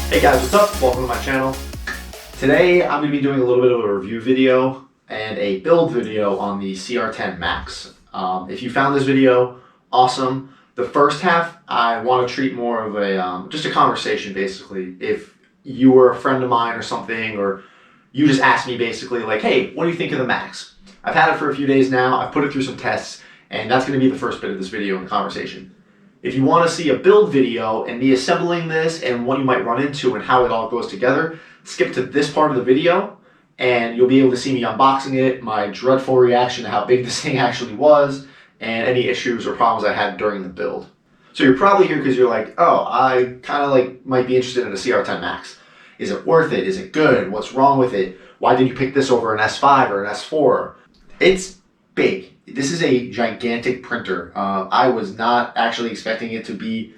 Hey guys, what's up? Welcome to my channel. Today I'm going to be doing a little bit of a review video and a build video on the CR-10 Max. If you found this video, awesome. The first half I want to treat more of a just a conversation basically. If you were a friend of mine or something, or you just asked me basically like, hey, what do you think of the Max? I've had it for a few days now, I've put it through some tests, and that's going to be the first bit of this video and conversation. If you want to see a build video and me assembling this and what you might run into and how it all goes together, skip to this part of the video and you'll be able to see me unboxing it, my dreadful reaction to how big this thing actually was, and any issues or problems I had during the build. So you're probably here because you're like, oh, I kind of like might be interested in a CR-10 Max. Is it worth it? Is it good? What's wrong with it? Why did you pick this over an S5 or an S4? It's big. This is a gigantic printer. I was not actually expecting it to be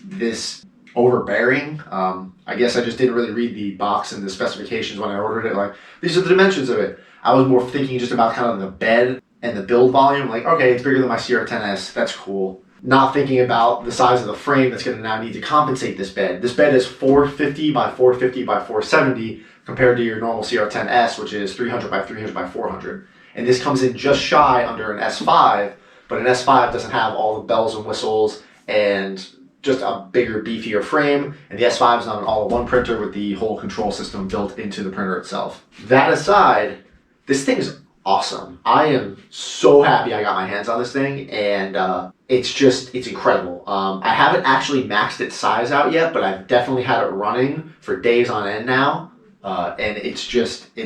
this overbearing. I guess I just didn't really read the box and the specifications when I ordered it. Like, these are the dimensions of it. I was more thinking just about kind of the bed and the build volume. Like, okay, it's bigger than my CR-10S. That's cool. Not thinking about the size of the frame that's going to now need to compensate this bed. This bed is 450 by 450 by 470 compared to your normal CR-10S, which is 300 by 300 by 400. And this comes in just shy under an S5, but an S5 doesn't have all the bells and whistles and just a bigger, beefier frame. And the S5 is not an all-in-one printer with the whole control system built into the printer itself. That aside, this thing is awesome. I am so happy I got my hands on this thing, and it's incredible. I haven't actually maxed its size out yet, but I've definitely had it running for days on end now, and it's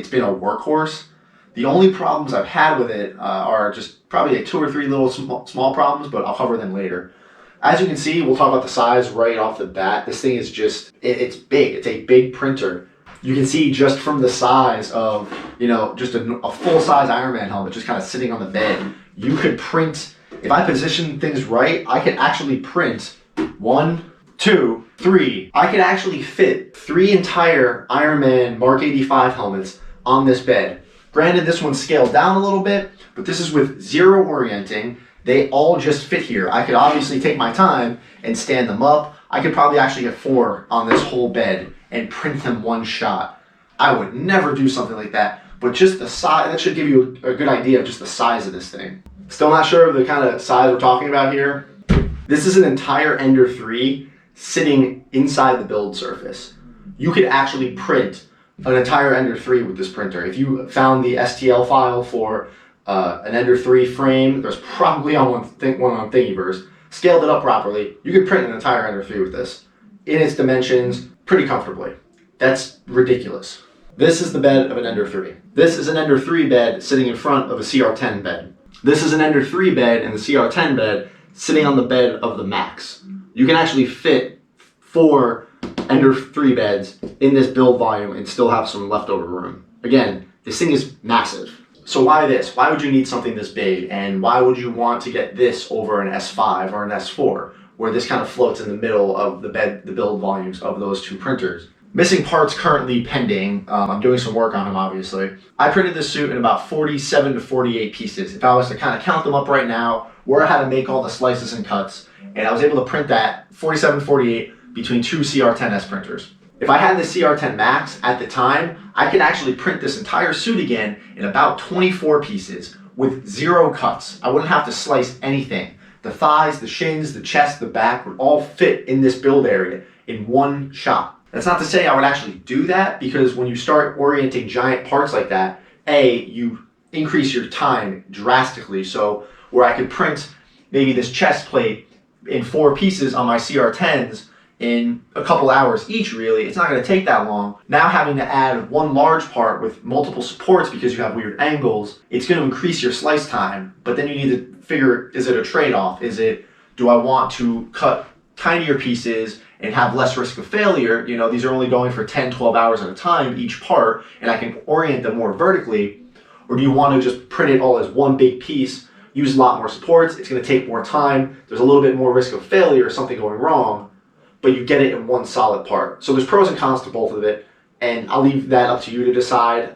been a workhorse. The only problems I've had with it are just probably 2 or 3 little small problems, but I'll cover them later. As you can see, we'll talk about the size right off the bat. This thing is it's big. It's a big printer. You can see just from the size of, just a full-size Iron Man helmet just kind of sitting on the bed. You could print, if I position things right, I could actually print 1, 2, 3. I could actually fit 3 entire Iron Man Mark 85 helmets on this bed. Granted, this one's scaled down a little bit, but this is with 0 orienting. They all just fit here. I could obviously take my time and stand them up. I could probably actually get 4 on this whole bed and print them one shot. I would never do something like that, but just the size, that should give you a good idea of just the size of this thing. Still not sure of the kind of size we're talking about here. This is an entire Ender 3 sitting inside the build surface. You could actually print an entire Ender 3 with this printer. If you found the STL file for an Ender 3 frame, there's probably on one on Thingiverse, scaled it up properly, you could print an entire Ender 3 with this in its dimensions pretty comfortably. That's ridiculous. This is the bed of an Ender 3. This is an Ender 3 bed sitting in front of a CR-10 bed. This is an Ender 3 bed and the CR-10 bed sitting on the bed of the Max. You can actually fit 4 Ender 3 beds in this build volume and still have some leftover room. Again, this thing is massive. So why this? Why would you need something this big? And why would you want to get this over an S5 or an S4, where this kind of floats in the middle of the build volumes of those 2 printers? Missing parts currently pending. I'm doing some work on them, obviously. I printed this suit in about 47 to 48 pieces. If I was to kind of count them up right now, where I had to make all the slices and cuts, and I was able to print that 47, 48 between 2 CR-10S printers. If I had the CR-10 Max at the time, I could actually print this entire suit again in about 24 pieces with 0 cuts. I wouldn't have to slice anything. The thighs, the shins, the chest, the back would all fit in this build area in one shot. That's not to say I would actually do that, because when you start orienting giant parts like that, you increase your time drastically. So where I could print maybe this chest plate in 4 pieces on my CR-10s in a couple hours each, really, it's not going to take that long. Now having to add one large part with multiple supports because you have weird angles, it's going to increase your slice time, but then you need to figure, is it a trade-off? Do I want to cut tinier pieces and have less risk of failure? These are only going for 10, 12 hours at a time, each part, and I can orient them more vertically. Or do you want to just print it all as one big piece, use a lot more supports, it's going to take more time, there's a little bit more risk of failure or something going wrong, but you get it in one solid part. So there's pros and cons to both of it, and I'll leave that up to you to decide.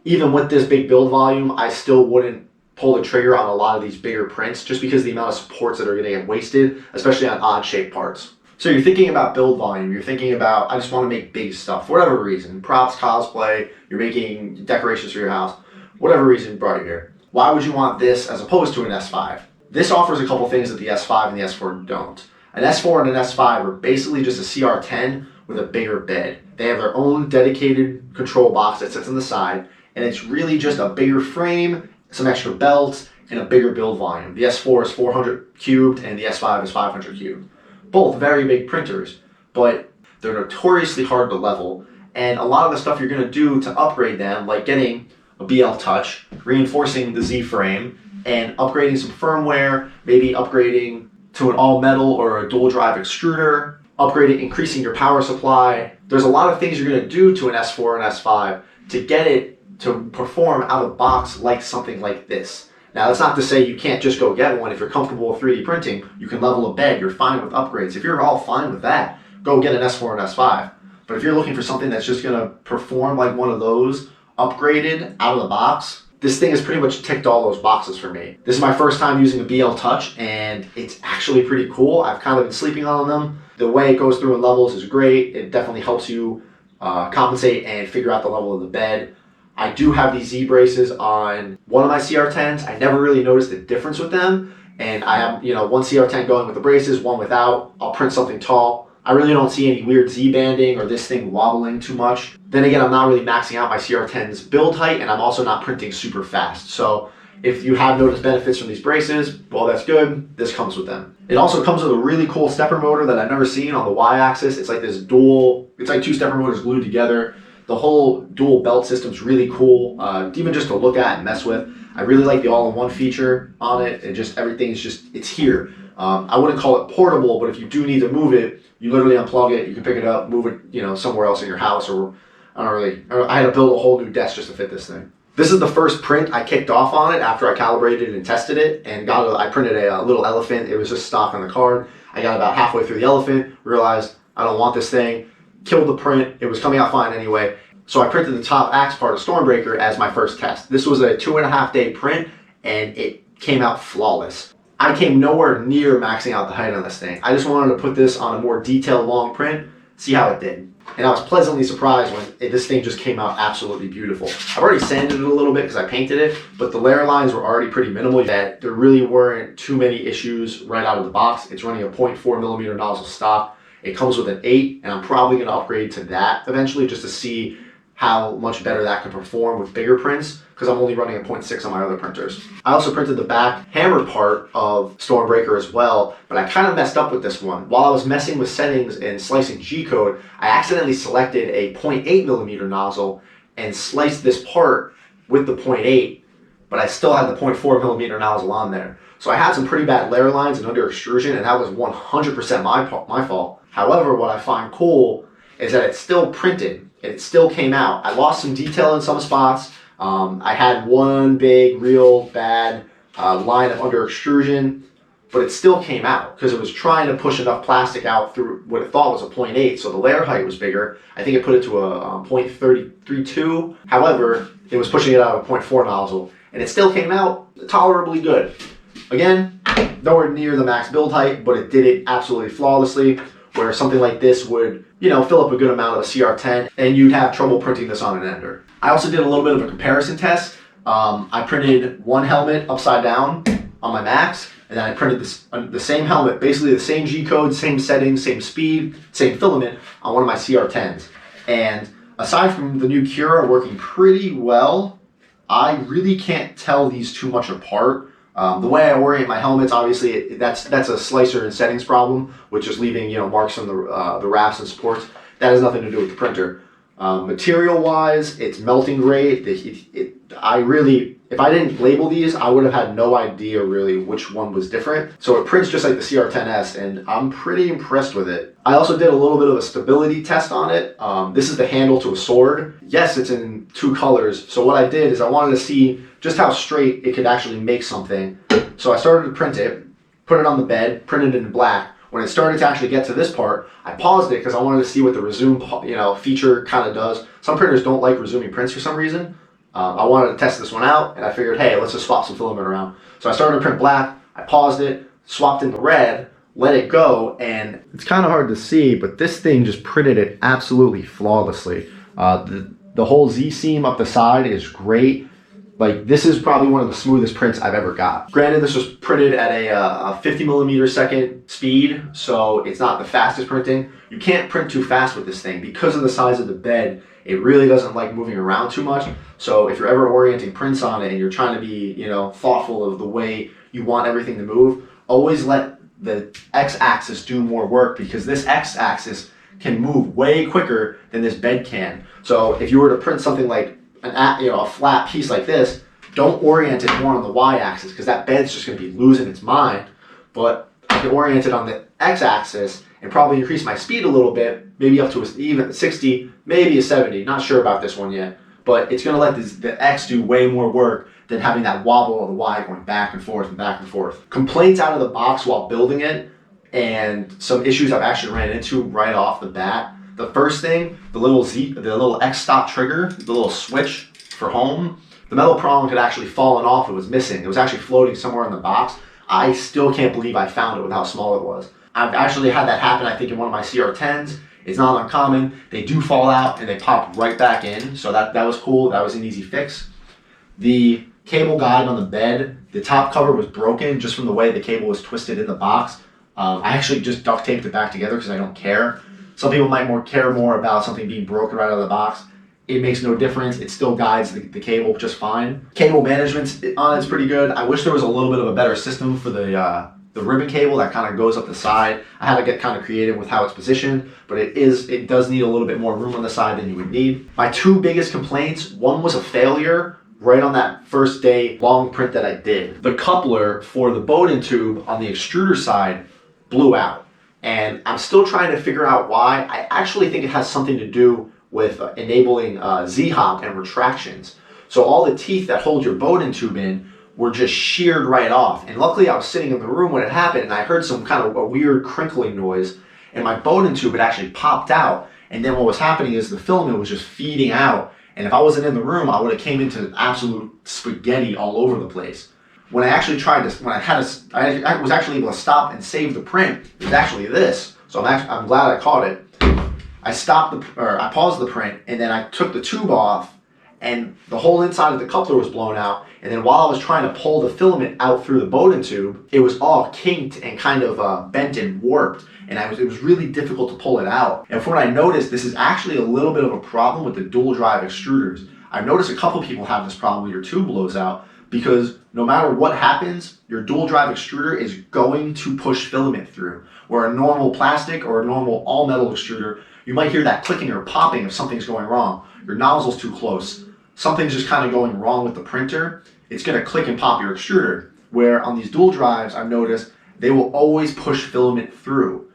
Even with this big build volume, I still wouldn't pull the trigger on a lot of these bigger prints just because of the amount of supports that are going to get wasted, especially on odd shaped parts. So you're thinking about build volume, you're thinking about, I just want to make big stuff, for whatever reason, props, cosplay, you're making decorations for your house, whatever reason brought you here. Why would you want this as opposed to an S5? This offers a couple things that the S5 and the S4 don't. An S4 and an S5 are basically just a CR-10 with a bigger bed. They have their own dedicated control box that sits on the side, and it's really just a bigger frame, some extra belts, and a bigger build volume. The S4 is 400 cubed and the S5 is 500 cubed. Both very big printers, but they're notoriously hard to level, and a lot of the stuff you're going to do to upgrade them, like getting a BL Touch, reinforcing the Z frame, and upgrading some firmware, maybe upgrading to an all metal or a dual drive extruder, increasing your power supply. There's a lot of things you're going to do to an S4 and S5 to get it to perform out of the box like something like this. Now, that's not to say you can't just go get one. If you're comfortable with 3D printing, you can level a bed, you're fine with upgrades. If you're all fine with that, go get an S4 and S5. But if you're looking for something that's just gonna perform like one of those, upgraded, out of the box, this thing has pretty much ticked all those boxes for me. This is my first time using a BL Touch, and it's actually pretty cool. I've kind of been sleeping on them. The way it goes through in levels is great. It definitely helps you compensate and figure out the level of the bed. I do have these Z braces on one of my CR10s. I never really noticed a difference with them. And I have, one CR10 going with the braces, one without. I'll print something tall. I really don't see any weird Z banding or this thing wobbling too much. Then again, I'm not really maxing out my CR10's build height, and I'm also not printing super fast. So if you have noticed benefits from these braces, well, that's good. This comes with them. It also comes with a really cool stepper motor that I've never seen on the Y-axis. It's like this it's like two stepper motors glued together. The whole dual belt system's really cool, even just to look at and mess with. I really like the all-in-one feature on it, and just everything's it's here. I wouldn't call it portable, but if you do need to move it, you literally unplug it, you can pick it up, move it, somewhere else in your house, or I had to build a whole new desk just to fit this thing. This is the first print I kicked off on it after I calibrated and tested it, and I printed a little elephant. It was just stock on the card. I got about halfway through the elephant, realized I don't want this thing, killed the print. It was coming out fine anyway. So I printed the top axe part of Stormbreaker as my first test. This was a 2.5 day print, and it came out flawless. I came nowhere near maxing out the height on this thing. I just wanted to put this on a more detailed long print, see how it did. And I was pleasantly surprised when this thing just came out absolutely beautiful. I've already sanded it a little bit because I painted it, but the layer lines were already pretty minimal, that there really weren't too many issues right out of the box. It's running a 0.4mm nozzle stock. It comes with an 8, and I'm probably going to upgrade to that eventually just to see how much better that can perform with bigger prints, because I'm only running a 0.6 on my other printers. I also printed the back hammer part of Stormbreaker as well, but I kind of messed up with this one. While I was messing with settings and slicing G-code, I accidentally selected a 0.8mm nozzle and sliced this part with the 0.8, but I still had the 0.4mm nozzle on there. So I had some pretty bad layer lines and under extrusion, and that was 100% my fault. However, what I find cool is that it's still printed. It still came out. I lost some detail in some spots. I had one big, real bad line of under extrusion, but it still came out because it was trying to push enough plastic out through what it thought was a 0.8, so the layer height was bigger. I think it put it to a 0.332. However, it was pushing it out of a 0.4 nozzle, and it still came out tolerably good. Again, nowhere near the max build height, but it did it absolutely flawlessly, where something like this would, fill up a good amount of a CR10, and you'd have trouble printing this on an ender. I also did a little bit of a comparison test. I printed one helmet upside down on my Max, and then I printed the same helmet, basically the same G-code, same settings, same speed, same filament on one of my CR10s. And aside from the new Cura working pretty well, I really can't tell these too much apart. The way I orient my helmets, obviously, that's a slicer and settings problem, which is leaving marks on the rafts and supports. That has nothing to do with the printer. Material-wise, it's melting great. If I didn't label these, I would have had no idea really which one was different. So it prints just like the CR-10S, and I'm pretty impressed with it. I also did a little bit of a stability test on it. This is the handle to a sword. Yes, it's in 2 colors. So what I did is I wanted to see just how straight it could actually make something. So I started to print it, put it on the bed, printed it in black. When it started to actually get to this part, I paused it because I wanted to see what the resume feature kind of does. Some printers don't like resuming prints for some reason. I wanted to test this one out, and I figured, hey, let's just swap some filament around. So I started to print black, I paused it, swapped into red, let it go, and it's kind of hard to see, but this thing just printed it absolutely flawlessly. The whole Z seam up the side is great. Like, this is probably one of the smoothest prints I've ever got. Granted, this was printed at a 50 millimeter second speed, so it's not the fastest printing. You can't print too fast with this thing because of the size of the bed. It really doesn't like moving around too much. So if you're ever orienting prints on it and you're trying to be, thoughtful of the way you want everything to move, always let the X-axis do more work, because this X-axis can move way quicker than this bed can. So if you were to print something like a flat piece like this, don't orient it more on the Y-axis, because that bed's just going to be losing its mind. But I can orient it on the X-axis and probably increase my speed a little bit, maybe up to even 60, maybe a 70. Not sure about this one yet, but it's going to let the X do way more work than having that wobble of the Y going back and forth and back and forth. Complaints out of the box while building it, and some issues I've actually ran into right off the bat. The first thing, the little X stop trigger, the little switch for home, the metal prong had actually fallen off. It was missing. It was actually floating somewhere in the box. I still can't believe I found it with how small it was. I've actually had that happen, I think, in one of my CR-10s. It's not uncommon. They do fall out and they pop right back in. So that was cool. That was an easy fix. The cable guide on the bed, the top cover was broken just from the way the cable was twisted in the box. I actually just duct taped it back together because I don't care. Some people might care more about something being broken right out of the box. It makes no difference. It still guides the cable just fine. Cable management on it's pretty good. I wish there was a little bit of a better system for the ribbon cable that kind of goes up the side. I had to get kind of creative with how it's positioned, but it does need a little bit more room on the side than you would need. My two biggest complaints, one was a failure right on that first day long print that I did. The coupler for the Bowden tube on the extruder side blew out, and I'm still trying to figure out why. I actually think it has something to do with enabling ZHome and retractions. So all the teeth that hold your Bowden tube in were just sheared right off. And luckily I was sitting in the room when it happened, and I heard some kind of a weird crinkling noise, and my Bowden tube had actually popped out. And then what was happening is the filament was just feeding out. And if I wasn't in the room, I would have came into absolute spaghetti all over the place. When I actually tried to, I was actually able to stop and save the print. It was actually this. So I'm glad I caught it. I paused the print, and then I took the tube off, and the whole inside of the coupler was blown out. And then while I was trying to pull the filament out through the Bowden tube, it was all kinked and kind of bent and warped. And it was really difficult to pull it out. And from what I noticed, this is actually a little bit of a problem with the dual drive extruders. I've noticed a couple people have this problem when your tube blows out, because no matter what happens, your dual drive extruder is going to push filament through. Where a normal plastic or a normal all metal extruder, you might hear that clicking or popping if something's going wrong. Your nozzle's too close. Something's just kind of going wrong with the printer. It's going to click and pop your extruder. Where on these dual drives, I've noticed they will always push filament through.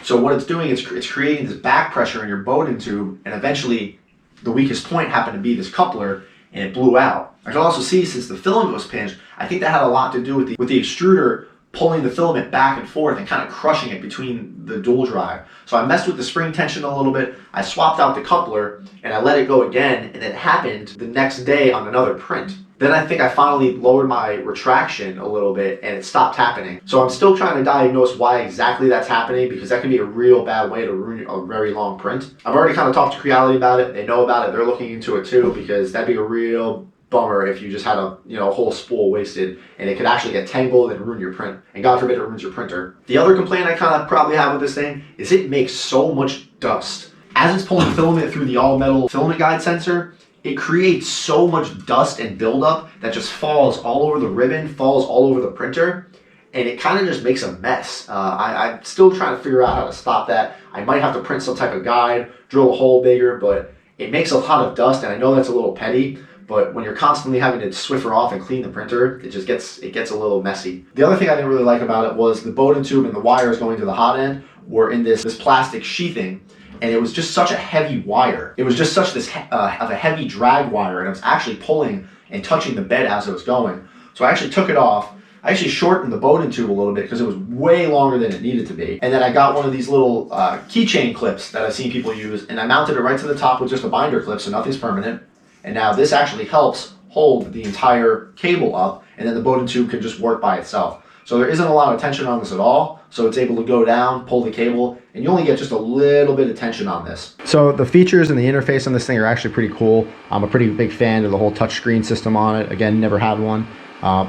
So what it's doing is it's creating this back pressure in your Bowden tube, and eventually the weakest point happened to be this coupler, and it blew out. I can also see, since the filament was pinched, I think that had a lot to do with the extruder pulling the filament back and forth and kind of crushing it between the dual drive. So I messed with the spring tension a little bit, I swapped out the coupler, and I let it go again, and it happened the next day on another print. Then I think I finally lowered my retraction a little bit, and it stopped happening. So I'm still trying to diagnose why exactly that's happening, because that can be a real bad way to ruin a very long print. I've already kind of talked to Creality about it. They know about it. They're looking into it too, because that'd be a real bummer if you just had a whole spool wasted, and it could actually get tangled and ruin your print. And God forbid it ruins your printer. The other complaint I kind of probably have with this thing is it makes so much dust. As it's pulling filament through the all metal filament guide sensor, it creates so much dust and buildup that just falls all over the ribbon, falls all over the printer, and it kind of just makes a mess. I'm still trying to figure out how to stop that. I might have to print some type of guide, drill a hole bigger, but it makes a lot of dust, and I know that's a little petty, but when you're constantly having to Swiffer off and clean the printer, it gets a little messy. The other thing I didn't really like about it was the Bowden tube and the wires going to the hot end were in this plastic sheathing. And it was just such a heavy wire. It was just such of a heavy drag wire, and it was actually pulling and touching the bed as it was going. So I actually took it off. I actually shortened the Bowden tube a little bit because it was way longer than it needed to be. And then I got one of these little keychain clips that I've seen people use, and I mounted it right to the top with just a binder clip, so nothing's permanent. And now this actually helps hold the entire cable up, and then the Bowden tube can just work by itself. So there isn't a lot of tension on this at all. So it's able to go down, pull the cable, and you only get just a little bit of tension on this. So the features and the interface on this thing are actually pretty cool. I'm a pretty big fan of the whole touchscreen system on it. Again, never had one.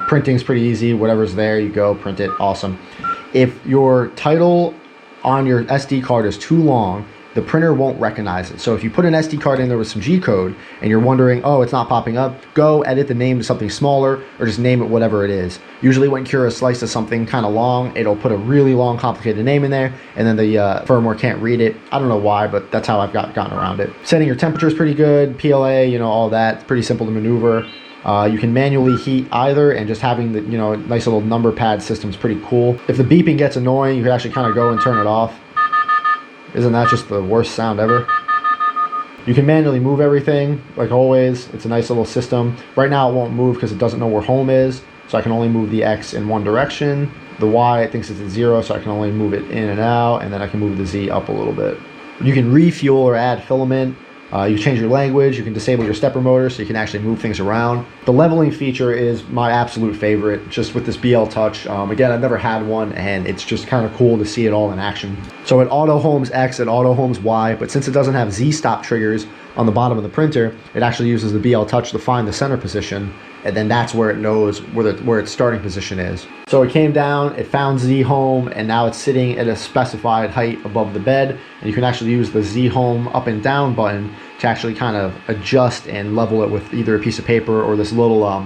Printing's pretty easy. Whatever's there, you go, print it. Awesome. If your title on your SD card is too long, the printer won't recognize it. So if you put an SD card in there with some G code and you're wondering, oh, it's not popping up, go edit the name to something smaller or just name it whatever it is. Usually when Cura slices something kind of long, it'll put a really long, complicated name in there, and then the firmware can't read it. I don't know why, but that's how I've gotten around it. Setting your temperature is pretty good, PLA, you know, all that. It's pretty simple to maneuver. You can manually heat either, and just having the, you know, nice little number pad system is pretty cool. If the beeping gets annoying, you can actually kind of go and turn it off. Isn't that just the worst sound ever? You can manually move everything, like always. It's a nice little system. Right now it won't move because it doesn't know where home is, so I can only move the X in one direction. The Y, it thinks it's at 0, so I can only move it in and out, and then I can move the Z up a little bit. You can refuel or add filament. You change your language, you can disable your stepper motor so you can actually move things around. The leveling feature is my absolute favorite, just with this BL Touch. Again, I've never had one, and it's just kind of cool to see it all in action. So it auto homes X, it auto homes Y, but since it doesn't have Z stop triggers on the bottom of the printer, it actually uses the BL Touch to find the center position, and then that's where it knows where its starting position is. So it came down, it found ZHome, and now it's sitting at a specified height above the bed, and you can actually use the ZHome up and down button to actually kind of adjust and level it with either a piece of paper or this little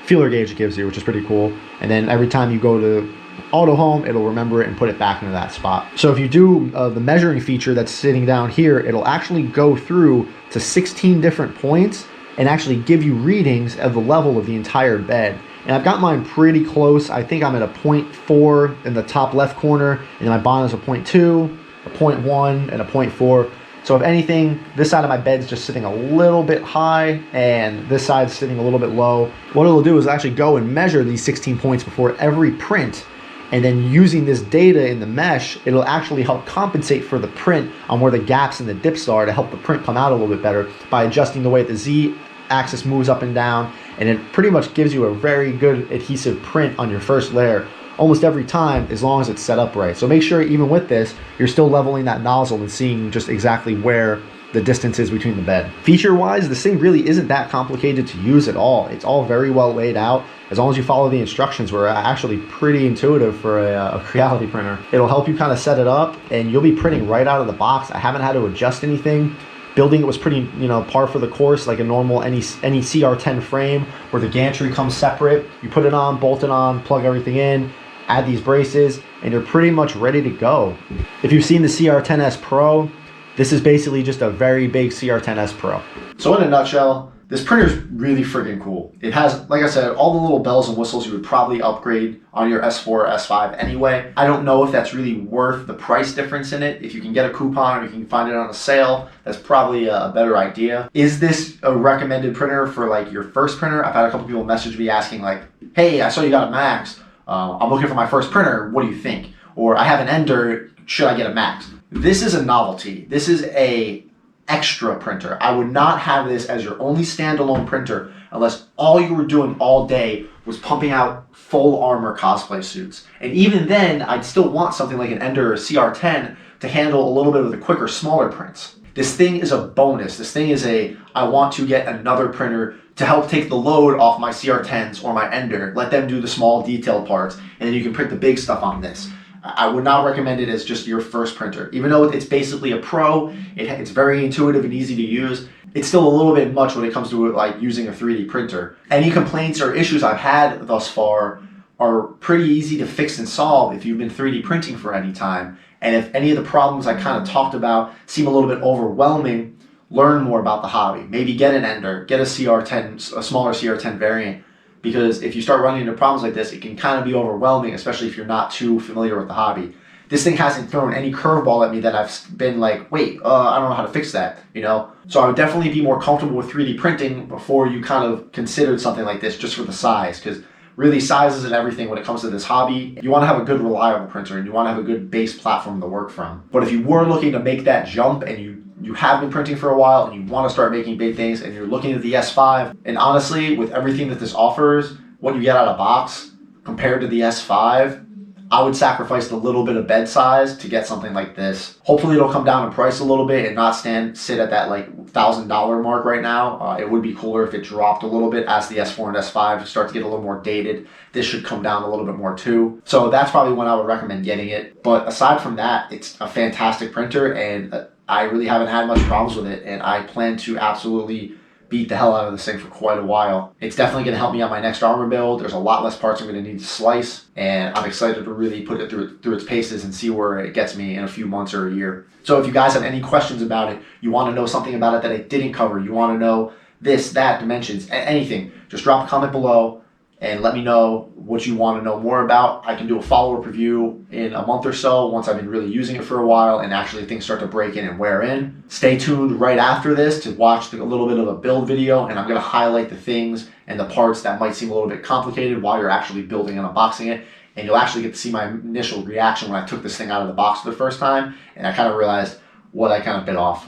feeler gauge it gives you, which is pretty cool. And then every time you go to auto home, it'll remember it and put it back into that spot. So if you do the measuring feature that's sitting down here, it'll actually go through to 16 different points and actually give you readings of the level of the entire bed. And I've got mine pretty close. I think I'm at a 0.4 in the top left corner, and my bottom is a 0.2, a 0.1, and a 0.4. So if anything, this side of my bed's just sitting a little bit high, and this side's sitting a little bit low. What it'll do is actually go and measure these 16 points before every print, and then using this data in the mesh, it'll actually help compensate for the print on where the gaps and the dips are to help the print come out a little bit better by adjusting the way the Z axis moves up and down, and it pretty much gives you a very good adhesive print on your first layer almost every time, as long as it's set up right. So make sure even with this, you're still leveling that nozzle and seeing just exactly where the distance is between the bed. Feature-wise, this thing really isn't that complicated to use at all. It's all very well laid out. As long as you follow the instructions, we're actually pretty intuitive for a Creality printer. It'll help you kind of set it up, and you'll be printing right out of the box. I haven't had to adjust anything. Building it was pretty, you know, par for the course, like a normal any CR-10 frame where the gantry comes separate. You put it on, bolt it on, plug everything in, add these braces, and you're pretty much ready to go. If you've seen the CR-10S Pro, this is basically just a very big CR-10S Pro. So in a nutshell, this printer is really friggin' cool. It has, like I said, all the little bells and whistles you would probably upgrade on your S4 or S5 anyway. I don't know if that's really worth the price difference in it. If you can get a coupon or you can find it on a sale, that's probably a better idea. Is this a recommended printer for like your first printer? I've had a couple people message me asking like, hey, I saw you got a Max. I'm looking for my first printer. What do you think? Or I have an Ender. Should I get a Max? This is a novelty. This is a extra printer. I would not have this as your only standalone printer unless all you were doing all day was pumping out full armor cosplay suits. And even then, I'd still want something like an Ender or CR-10 to handle a little bit of the quicker, smaller prints. This thing is a bonus. This thing is I want to get another printer to help take the load off my CR-10s or my Ender. Let them do the small detailed parts, and then you can print the big stuff on this. I would not recommend it as just your first printer. Even though it's basically a pro, it's very intuitive and easy to use, it's still a little bit much when it comes to like using a 3D printer. Any complaints or issues I've had thus far are pretty easy to fix and solve if you've been 3D printing for any time. And if any of the problems I kind of talked about seem a little bit overwhelming, learn more about the hobby. Maybe get an Ender, get a CR-10, a smaller CR-10 variant. Because if you start running into problems like this, it can kind of be overwhelming, especially if you're not too familiar with the hobby. This thing hasn't thrown any curveball at me that I've been like, wait, I don't know how to fix that, you know? So I would definitely be more comfortable with 3D printing before you kind of considered something like this just for the size, because really size isn't everything when it comes to this hobby. You want to have a good, reliable printer, and you want to have a good base platform to work from. But if you were looking to make that jump and you have been printing for a while and you want to start making big things and you're looking at the S5, and honestly, with everything that this offers, what you get out of box, compared to the S5, I would sacrifice a little bit of bed size to get something like this. Hopefully it'll come down in price a little bit and not sit at that like $1,000 mark right now. It would be cooler if it dropped a little bit as the S4 and S5 start to get a little more dated. This should come down a little bit more too. So that's probably when I would recommend getting it. But aside from that, it's a fantastic printer and I really haven't had much problems with it, and I plan to absolutely beat the hell out of this thing for quite a while. It's definitely going to help me on my next armor build. There's a lot less parts I'm going to need to slice, and I'm excited to really put it through its paces and see where it gets me in a few months or a year. So if you guys have any questions about it, you want to know something about it that I didn't cover, you want to know this, that, dimensions, anything, just drop a comment below and let me know what you want to know more about. I can do a follow-up review in a month or so once I've been really using it for a while and actually things start to break in and wear in. Stay tuned right after this to watch a little bit of a build video, and I'm going to highlight the things and the parts that might seem a little bit complicated while you're actually building and unboxing it. And you'll actually get to see my initial reaction when I took this thing out of the box for the first time and I kind of realized what I kind of bit off.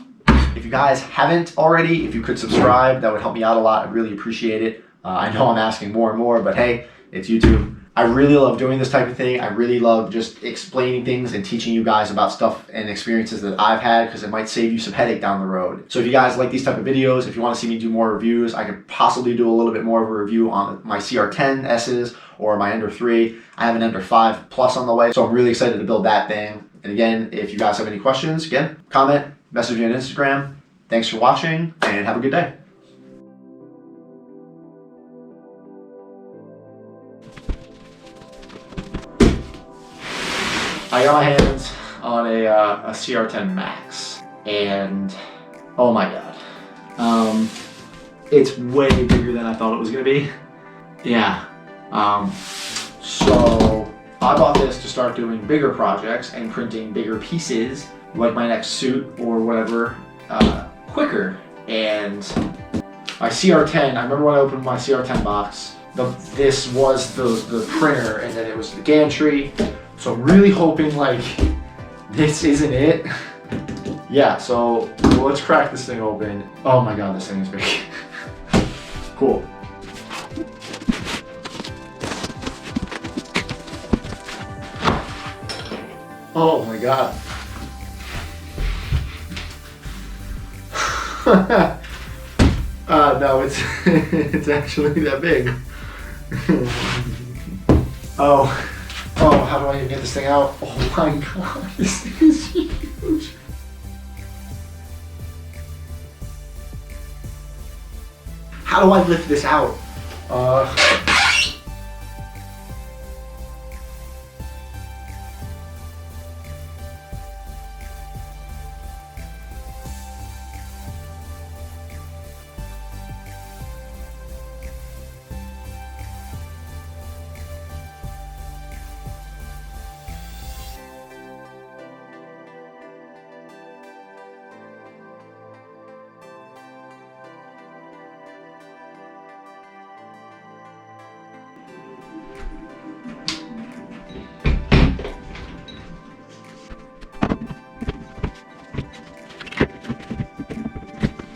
If you guys haven't already, if you could subscribe, that would help me out a lot. I'd really appreciate it. I know I'm asking more and more, but hey, it's YouTube. I really love doing this type of thing. I really love just explaining things and teaching you guys about stuff and experiences that I've had, because it might save you some headache down the road. So if you guys like these type of videos, if you want to see me do more reviews, I could possibly do a little bit more of a review on my CR-10Ss or my Ender 3. I have an Ender 5 Plus on the way, so I'm really excited to build that thing. And again, if you guys have any questions, again, comment, message me on Instagram. Thanks for watching, and have a good day. I got my hands on a CR-10 Max, and oh my god, it's way bigger than I thought it was gonna be. Yeah, so I bought this to start doing bigger projects and printing bigger pieces, like my next suit or whatever, quicker. And my CR-10, I remember when I opened my CR-10 box, this was the printer, and then it was the gantry. So I'm really hoping like this isn't it. Yeah, so let's crack this thing open. Oh my god, this thing is big. Cool. Oh my god. No, it's actually that big. Oh. Oh, how do I even get this thing out? Oh my god, this thing is huge. How do I lift this out?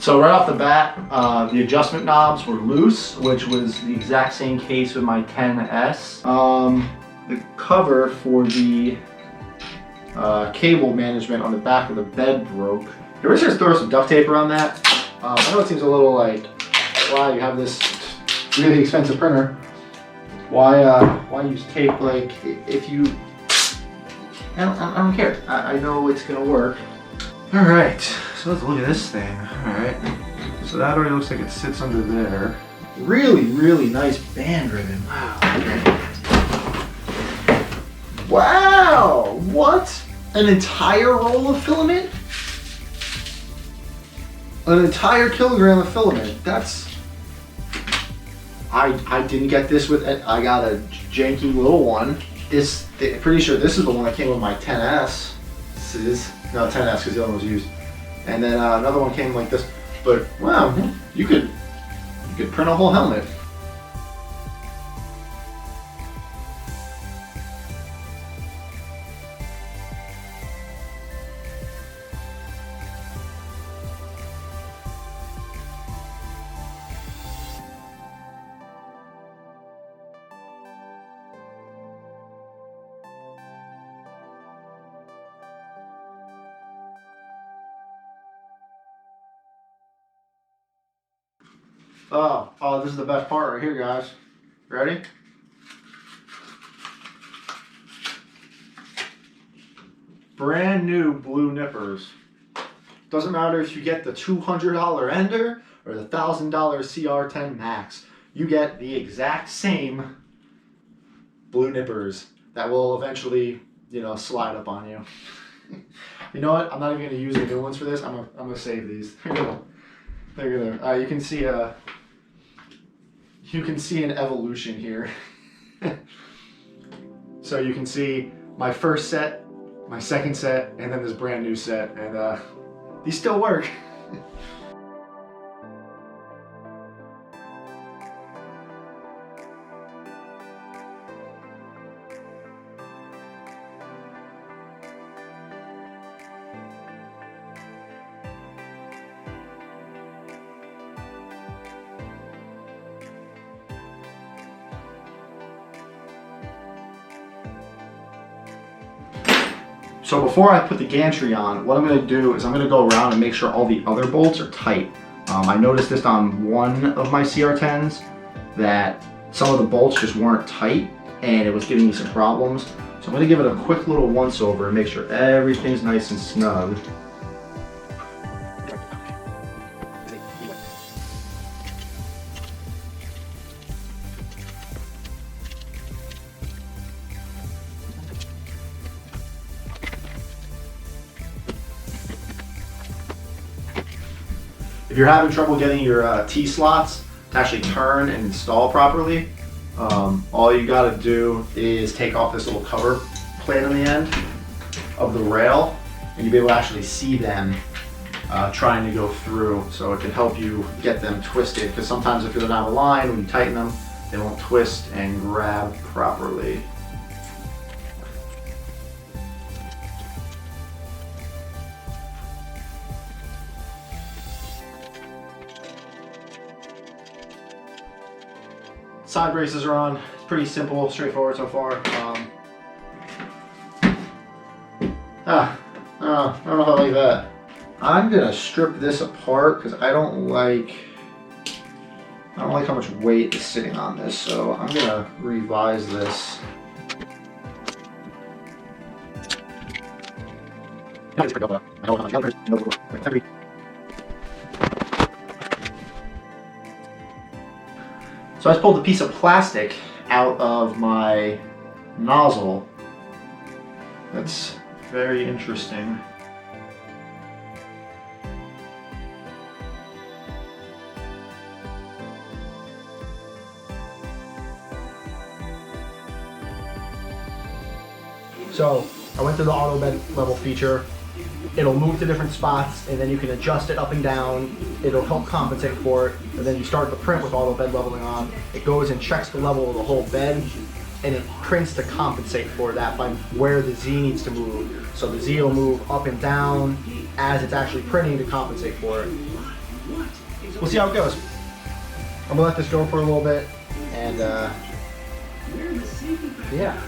So right off the bat, the adjustment knobs were loose, which was the exact same case with my 10S. The cover for the cable management on the back of the bed broke. You ever just throw some duct tape around that? I know it seems a little like, wow, you have this really expensive printer. Why use tape? Like, if you, I don't care. I know it's gonna work. All right, so let's look at this thing. All right, so that already looks like it sits under there. Really, really nice band ribbon. Wow. Okay. Wow, what? An entire roll of filament? An entire kilogram of filament. That's, I didn't get this with, I got a janky little one. Pretty sure this is the one that came with my 10S. This is, no, 10S because the other one was used. And then another one came like this. But wow, you could print a whole helmet. Oh, this is the best part right here, guys. Ready? Brand new blue nippers. Doesn't matter if you get the $200 Ender or the $1,000 CR-10 Max. You get the exact same blue nippers that will eventually, slide up on you. You know what? I'm not even going to use the new ones for this. I'm gonna save these. They're gonna. You can see an evolution here. So you can see my first set, my second set, and then this brand new set, and these still work. So before I put the gantry on, what I'm going to do is I'm going to go around and make sure all the other bolts are tight. I noticed this on one of my CR-10s that some of the bolts just weren't tight and it was giving me some problems. So I'm going to give it a quick little once over and make sure everything's nice and snug. If you're having trouble getting your T-slots to actually turn and install properly, all you got to do is take off this little cover plate on the end of the rail, and you'll be able to actually see them trying to go through, so it can help you get them twisted, because sometimes if they're not aligned, when you tighten them, they won't twist and grab properly. Side braces are on. It's pretty simple, straightforward so far. I don't know if I like that. I'm gonna strip this apart because I don't like how much weight is sitting on this. So I'm gonna revise this. So I just pulled a piece of plastic out of my nozzle. That's very interesting. So I went to the auto bed level feature. It'll move to different spots, and then you can adjust it up and down. It'll help compensate for it, and then you start the print with auto bed leveling on. It goes and checks the level of the whole bed, and it prints to compensate for that by where the Z needs to move. So the Z will move up and down as it's actually printing to compensate for it. We'll see how it goes. I'm gonna let this go for a little bit, and yeah.